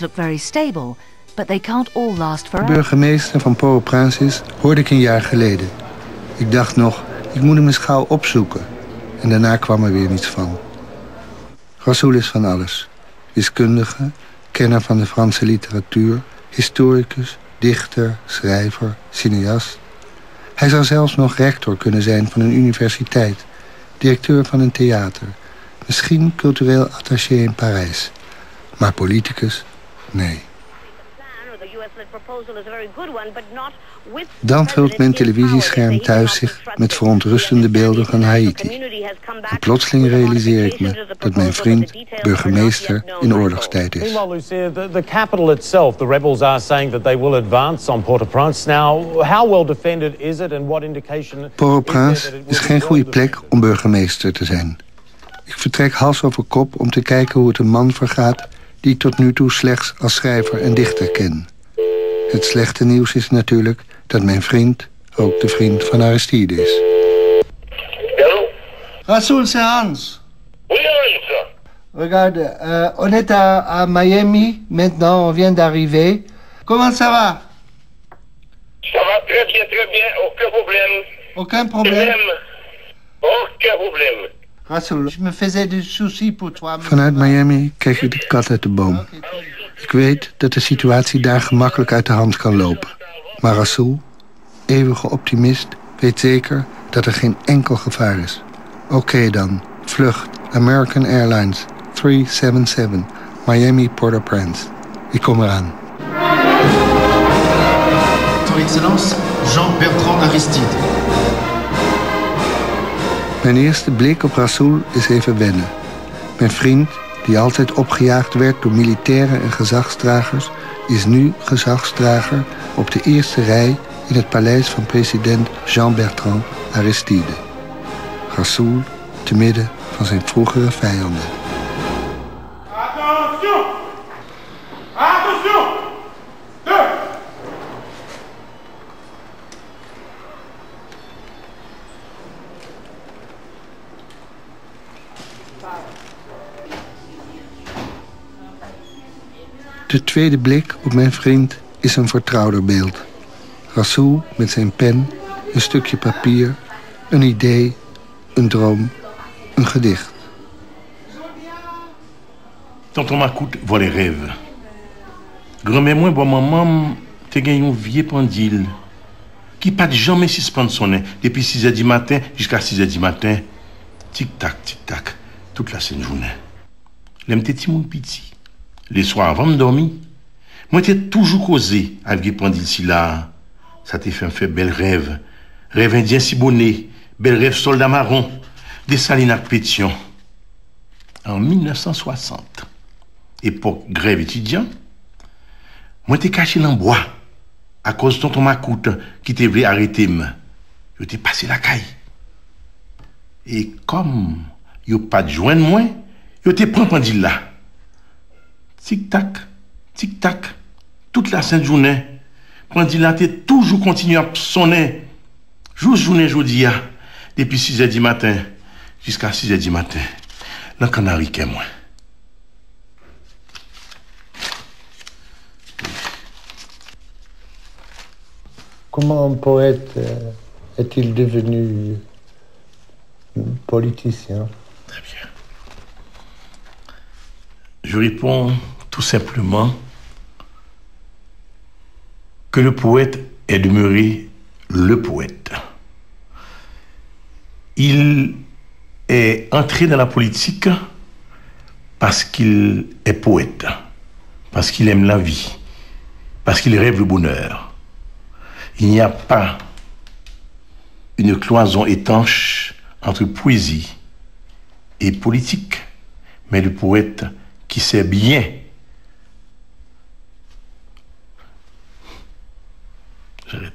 look very stable, but they can't all last forever. De burgemeester van Port-au-Prince hoorde ik een jaar geleden. Ik dacht nog, ik moet hem eens gauw opzoeken. En daarna kwam er weer niets van. Rasoul is van alles. Wiskundige, kenner van de Franse literatuur, historicus, dichter, schrijver, cineast. Hij zou zelfs nog rector kunnen zijn van een universiteit, directeur van een theater, misschien cultureel attaché in Parijs. Maar politicus, nee. Dan vult mijn televisiescherm thuis zich met verontrustende beelden van Haiti. En plotseling realiseer ik me dat mijn vriend burgemeester in oorlogstijd is. The capital itself, the rebels are saying that they will advance on Port-au-Prince. Now, how well defended is it and what indication... Port-au-Prince is geen goede plek om burgemeester te zijn. Ik vertrek hals over kop om te kijken hoe het een man vergaat die ik tot nu toe slechts als schrijver en dichter ken. Het slechte nieuws is natuurlijk dat mijn vriend ook de vriend van Aristide is. Hallo? Rasoul, c'est Hans. Oui, Hans. Regarde, on est à Miami maintenant, on vient d'arriver. Comment ça va? Ça va très bien, aucun problème. Aucun problème? Aucun problème. Rasoul, je me faisais des soucis pour toi. Vanuit Miami kijk ik de kat uit de boom. Ik weet dat de situatie daar gemakkelijk uit de hand kan lopen. Maar Rasoul, eeuwige optimist, weet zeker dat er geen enkel gevaar is. Oké dan, vlucht American Airlines 377, Miami Port-au-Prince. Ik kom eraan. Son Excellence, Jean-Bertrand Aristide. Mijn eerste blik op Rasoul is even wennen. Mijn vriend, die altijd opgejaagd werd door militairen en gezagsdragers, is nu gezagsdrager op de eerste rij in het paleis van president Jean-Bertrand Aristide. Rasoul te midden van zijn vroegere vijanden. Attention! Attention! De tweede blik op mijn vriend is een vertrouwder beeld. Rasoul met zijn pen, een stukje papier, een idee, een droom, een gedicht. Tonton Macoute voit les rêves. Grand-mère moi, bon maman, te gagné un vieux pendule qui pas jamais suspendre sonner depuis 6h du matin jusqu'à 6h du matin. Tic-tac, toute la sainte journée. L'aime petit mon petit. Les soirs avant de dormir, moi t'ai toujours causé avec le pendule si là. Ça t'a fait me faire bel rêve. Rêve indien si bonnet, bel rêve soldat marron, des salines à pétion. En 1960, époque grève étudiant, moi t'ai caché dans le bois à cause de tonton Macoute qui t'ai voulu arrêter. Je t'ai passé la caille. Et comme yo pas de joindre moi, yo t'ai pris pendule là. Tic-tac, toute la sainte journée. Pendule là t'ai toujours continué à sonner. Journée, depuis 6h du matin jusqu'à 6h du matin. Dans le Canari, qu'est moi. Comment un poète est-il devenu politicien? Très bien. Je réponds tout simplement que le poète est demeuré le poète. Il est entré dans la politique parce qu'il est poète, parce qu'il aime la vie, parce qu'il rêve le bonheur. Il n'y a pas une cloison étanche entre poésie et politique, mais le poète qui sait bien. J'arrête.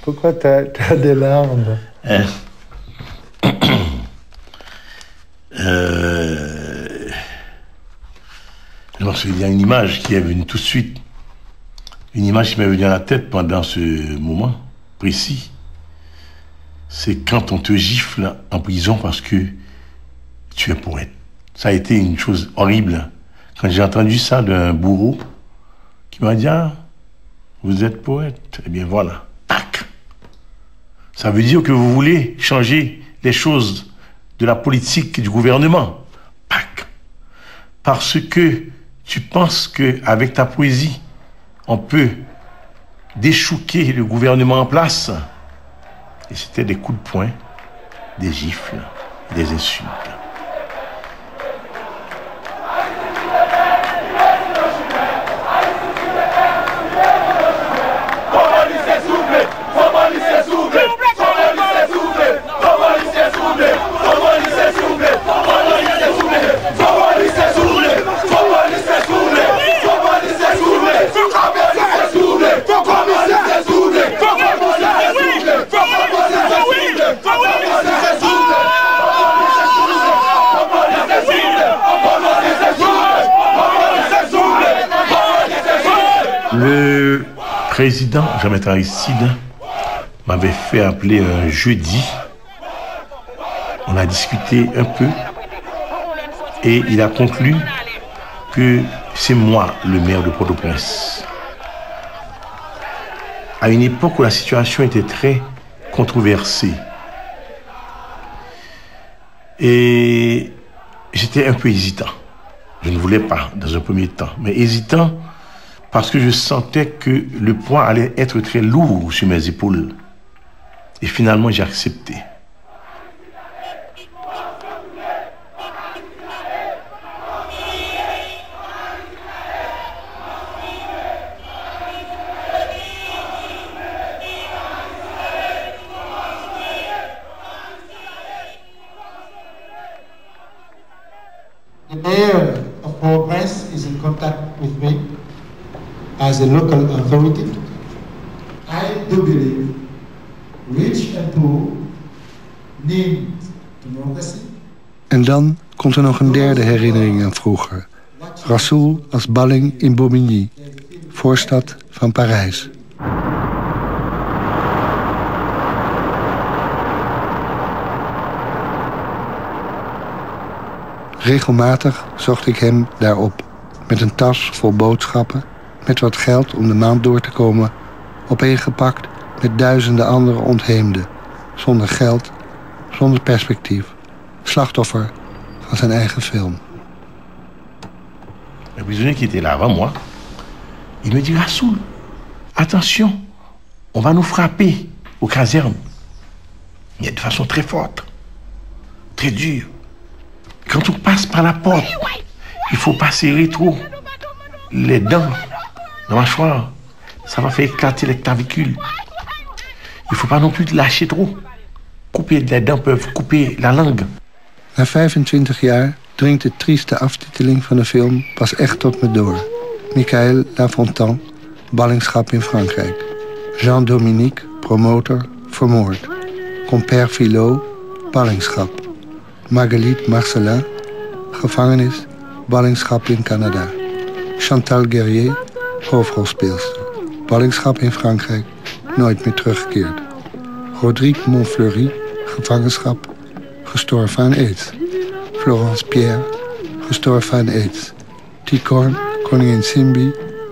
Pourquoi t'as des larmes? Parce qu'il y a une image qui est venue tout de suite. Une image qui m'est venue à la tête pendant ce moment précis. C'est quand on te gifle en prison parce que tu es poète. Ça a été une chose horrible. Quand j'ai entendu ça d'un bourreau qui m'a dit « Ah, vous êtes poète. » Eh bien voilà, tac. Ça veut dire que vous voulez changer les choses de la politique du gouvernement. Tac. Parce que tu penses qu'avec ta poésie, on peut déchouquer le gouvernement en place. Et c'était des coups de poing, des gifles, des insultes. Le président Jean-Bertrand Aristide m'avait fait appeler un jeudi. On a discuté un peu et il a conclu que c'est moi le maire de Port-au-Prince. À une époque où la situation était très controversée. Et j'étais un peu hésitant. Je ne voulais pas dans un premier temps, mais hésitant parce que je sentais que le poids allait être très lourd sur mes épaules. Et finalement, j'ai accepté. The mayor of Port-au-Prince is in contact with me as a local authority. I do believe rich and poor need democracy. En dan komt er nog een derde herinnering aan vroeger. Rasoul als balling in Bobigny, voorstad van Parijs. Regelmatig zocht ik hem daarop, met een tas vol boodschappen, met wat geld om de maand door te komen, opeengepakt met duizenden andere ontheemden, zonder geld, zonder perspectief, slachtoffer van zijn eigen film. Le prisonnier qui était là avant moi, il me dit « Rasoul, attention, on va nous frapper aux casernes. Mais de façon très forte, très dure. Quand on passe par la porte, il faut pas serrer trop les dents, la mâchoire. Ça va faire éclater les clavicules. Il faut pas non plus lâcher trop. Couper les dents peuvent couper la langue. » Na 25 jaar dringt de trieste aftiteling van de film pas echt tot me door. Michael Lafontaine, ballingschap in Frankrijk. Jean-Dominique, promotor, vermoord. Compère Filot, ballingschap. Marguerite Marcelin, gevangenis, ballingschap in Canada. Chantal Guerrier, hoofdrolspeelster. Ballingschap in Frankrijk, nooit meer teruggekeerd. Rodrigue Montfleury, gevangenschap, gestorven aan aids. Florence Pierre, gestorven aan aids. Ticorn, koningin Simbi,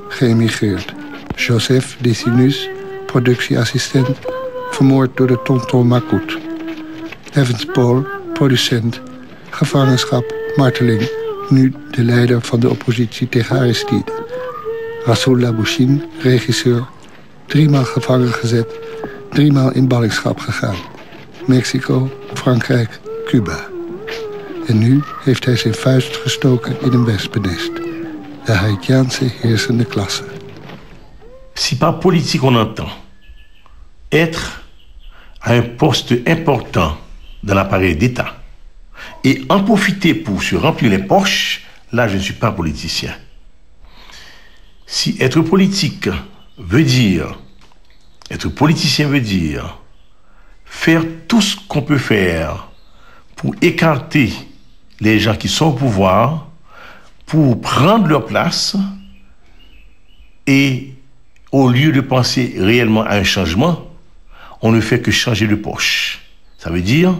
geëmigreerd. Joseph Desinus, productieassistent, vermoord door de tonton Makout. Evans Paul, producent, gevangenschap, marteling, nu de leider van de oppositie tegen Aristide. Rasoul Labouchine, regisseur, 3 maal gevangen gezet, 3 maal in ballingschap gegaan. Mexico, Frankrijk, Cuba. En nu heeft hij zijn vuist gestoken in een wespennest. De Haïtiaanse heersende klasse. Si par politique on entend être à un poste important dans l'appareil d'État et en profiter pour se remplir les poches, là je ne suis pas politicien. Si être politique veut dire, être politicien veut dire faire tout ce qu'on peut faire pour écarter les gens qui sont au pouvoir, pour prendre leur place et au lieu de penser réellement à un changement, on ne fait que changer de poche. Ça veut dire